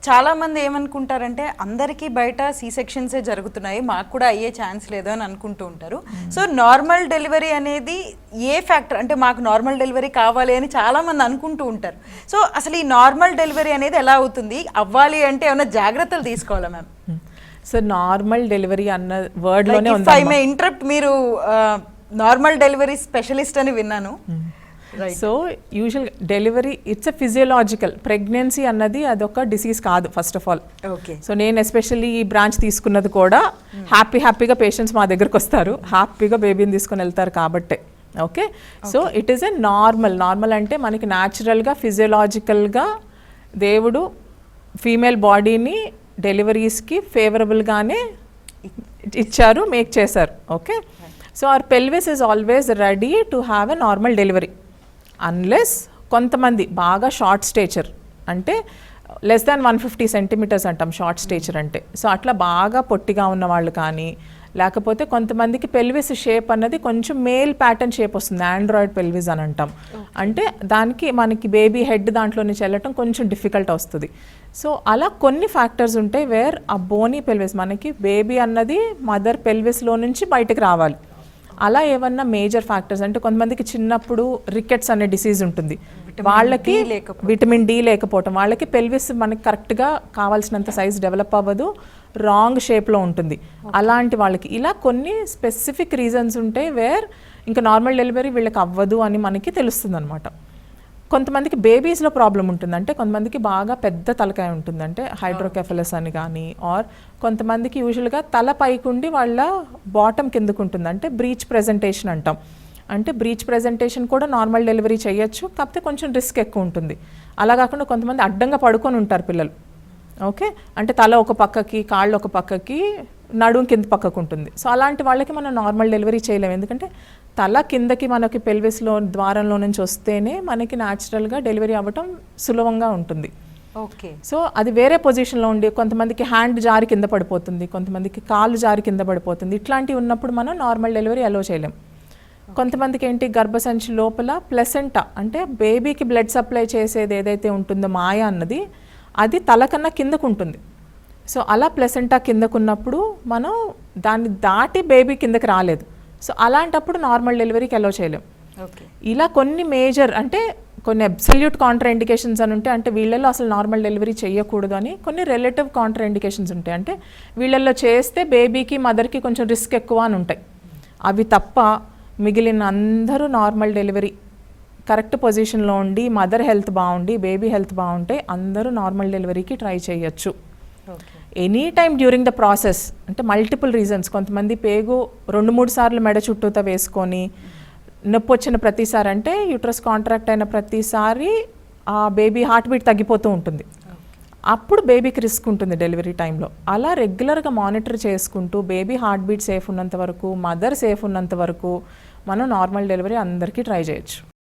చాలా మంది ఏమనుకుంటారంటే అందరికీ బయట సి సెక్షన్సే జరుగుతున్నాయి, మాకు కూడా అయ్యే ఛాన్స్ లేదు అని అనుకుంటూ ఉంటారు. సో నార్మల్ డెలివరీ అనేది ఏ ఫ్యాక్టర్ అంటే మాకు నార్మల్ డెలివరీ కావాలి అని చాలా మంది అనుకుంటూ ఉంటారు. సో అసలు ఈ నార్మల్ డెలివరీ అనేది ఎలా అవుతుంది, అవ్వాలి అంటే ఏమైనా జాగ్రత్తలు తీసుకోవాలా మ్యామ్? సో నార్మల్ డెలివరీ అన్న వర్డ్ లోనే ఉంది. ఐ మే ఇంటరప్ట్, మీరు నార్మల్ డెలివరీ స్పెషలిస్ట్ అని విన్నాను. So usual delivery it's a physiological, pregnancy అన్నది అదొక డిసీజ్ కాదు ఫస్ట్ ఆఫ్ ఆల్. సో నేను ఎస్పెషల్లీ ఈ బ్రాంచ్ తీసుకున్నది కూడా హ్యాపీగా పేషెంట్స్ మా దగ్గరకు వస్తారు, హ్యాపీగా బేబీని తీసుకొని వెళ్తారు కాబట్టే. Okay, so it is a normal అంటే మనకి న్యాచురల్గా ఫిజియోలాజికల్గా దేవుడు ఫీమేల్ బాడీని డెలివరీస్కి ఫేవరబుల్గానే ఇచ్చారు, మేక్ చేశారు. Okay, so our pelvis is always ready to have a normal delivery unless కొంతమంది బాగా షార్ట్ స్టేచర్ అంటే లెస్ దాన్ 150 సెంటీమీటర్స్ అంటాం షార్ట్ స్టేచర్ అంటే. సో అట్లా బాగా పొట్టిగా ఉన్న వాళ్ళు కానీ, లేకపోతే కొంతమందికి పెల్విస్ షేప్ అన్నది కొంచెం మేల్ ప్యాటర్న్ షేప్ వస్తుంది, ఆండ్రాయిడ్ పెల్విస్ అని అంటాం. అంటే దానికి మనకి బేబీ హెడ్ దాంట్లో నుంచి వెళ్ళటం కొంచెం డిఫికల్ట్ వస్తుంది. సో అలా కొన్ని ఫ్యాక్టర్స్ ఉంటాయి వేర్ ఆ బోనీ పెల్విస్ మనకి బేబీ అన్నది మదర్ పెల్విస్లో నుంచి బయటకు రావాలి. అలా ఏమన్నా మేజర్ ఫ్యాక్టర్స్ అంటే కొంతమందికి చిన్నప్పుడు రికెట్స్ అనే డిసీజ్ ఉంటుంది, వాళ్ళకి విటమిన్ డి లేకపోవటం, వాళ్ళకి పెల్విస్ మనకి కరెక్ట్గా కావాల్సినంత సైజ్ డెవలప్ అవ్వదు, రాంగ్ షేప్లో ఉంటుంది. అలాంటి వాళ్ళకి ఇలా కొన్ని స్పెసిఫిక్ రీజన్స్ ఉంటాయి వేర్ ఇంకా నార్మల్ డెలివరీ వీళ్ళకి అవ్వదు అని మనకి తెలుస్తుంది అనమాట. కొంతమందికి బేబీస్లో ప్రాబ్లం ఉంటుంది, అంటే కొంతమందికి బాగా పెద్ద తలకాయ ఉంటుంది, అంటే హైడ్రోకెఫలస్ అని కానీ, ఆర్ కొంతమందికి యూజువల్గా తల పైకుండి వాళ్ళ బాటమ్ కిందకు ఉంటుంది, అంటే బ్రీచ్ ప్రెజెంటేషన్ అంటాం. అంటే బ్రీచ్ ప్రెజెంటేషన్ కూడా నార్మల్ డెలివరీ చేయొచ్చు, కాకపోతే కొంచెం రిస్క్ ఎక్కువ ఉంటుంది. అలా కాకుండా కొంతమంది అడ్డంగా పడుకొని ఉంటారు పిల్లలు. ఓకే, అంటే తల ఒక పక్కకి, కాళ్ళు ఒక పక్కకి, నడుం కింద పక్కకు ఉంటుంది. సో అలాంటి వాళ్ళకి మనం నార్మల్ డెలివరీ చేయలేము, ఎందుకంటే తల కిందకి మనకి పెల్విస్లో ద్వారంలో నుంచి వస్తేనే మనకి న్యాచురల్గా డెలివరీ అవ్వటం సులభంగా ఉంటుంది. ఓకే, సో అది వేరే పొజిషన్లో ఉండి కొంతమందికి హ్యాండ్ జారి కింద పడిపోతుంది, కొంతమందికి కాళ్ళు జారి కింద పడిపోతుంది. ఇట్లాంటివి ఉన్నప్పుడు మనం నార్మల్ డెలివరీ అలో చేయలేం. కొంతమందికి ఏంటి గర్భసంచి లోపల ప్లెసెంటా అంటే బేబీకి బ్లడ్ సప్లై చేసేది ఏదైతే ఉంటుందో మాయ అన్నది, అది తల కన్నా కిందకు ఉంటుంది. సో అలా ప్లెసెంటా కిందకున్నప్పుడు మనం దాన్ని దాటి బేబీ కిందకి రాలేదు. సో అలాంటప్పుడు నార్మల్ డెలివరీకి అలో చేయలేం. ఇలా కొన్ని మేజర్ అంటే కొన్ని అబ్సల్యూట్ కాంట్రా ఇండికేషన్స్ అని ఉంటాయి, అంటే వీళ్ళల్లో అసలు నార్మల్ డెలివరీ చేయకూడదు అని. కొన్ని రిలేటివ్ కాంట్రా ఇండికేషన్స్ ఉంటాయి, అంటే వీళ్ళల్లో చేస్తే బేబీకి మదర్కి కొంచెం రిస్క్ ఎక్కువ అని ఉంటాయి. అవి తప్ప మిగిలిన అందరూ నార్మల్ డెలివరీ కరెక్ట్ పొజిషన్లో ఉండి మదర్ హెల్త్ బాగుండి బేబీ హెల్త్ బాగుంటే అందరూ నార్మల్ డెలివరీకి ట్రై చేయొచ్చు. Any time during the process, అంటే మల్టిపుల్ రీజన్స్, కొంతమంది పేగు 2-3 సార్లు మెడ చుట్టూతో వేసుకొని నొప్పి వచ్చిన ప్రతిసారి, అంటే యూట్రస్ కాంట్రాక్ట్ అయిన ప్రతిసారి ఆ బేబీ హార్ట్ బీట్ తగ్గిపోతూ ఉంటుంది, అప్పుడు బేబీకి రిస్క్ ఉంటుంది డెలివరీ టైంలో. అలా రెగ్యులర్గా మానిటర్ చేసుకుంటూ బేబీ హార్ట్ బీట్ సేఫ్ ఉన్నంత వరకు, మదర్ సేఫ్ ఉన్నంత వరకు మనం నార్మల్ డెలివరీ అందరికీ ట్రై చేయొచ్చు.